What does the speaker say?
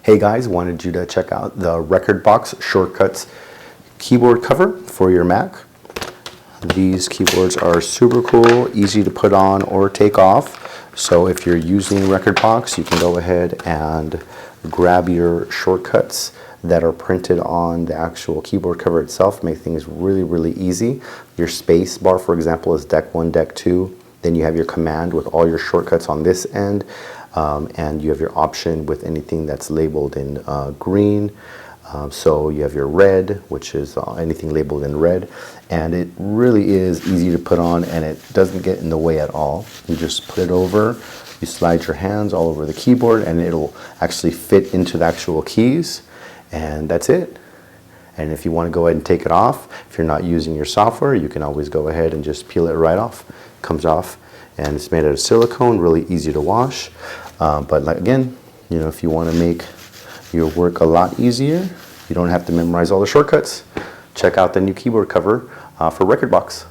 Hey guys, wanted you to check out the rekordbox shortcuts keyboard cover for your Mac. These keyboards are super cool, easy to put on or take off. So if you're using rekordbox, you can go ahead and grab your shortcuts that are printed on the actual keyboard cover itself. Make things really easy. Your space bar, for example, is deck 1, deck 2. Then you have your command with all your shortcuts on this end. And you have your option with anything that's labeled in green. So you have your red, which is anything labeled in red. And it really is easy to put on, and it doesn't get in the way at all. You just put it over, you slide your hands all over the keyboard, and it'll actually fit into the actual keys. And that's it. And if you want to go ahead and take it off, if you're not using your software, you can always go ahead and just peel it right off. It comes off, and it's made out of silicone, really easy to wash. But like, again, you know, if you want to make your work a lot easier, you don't have to memorize all the shortcuts. Check out the new keyboard cover for rekordbox.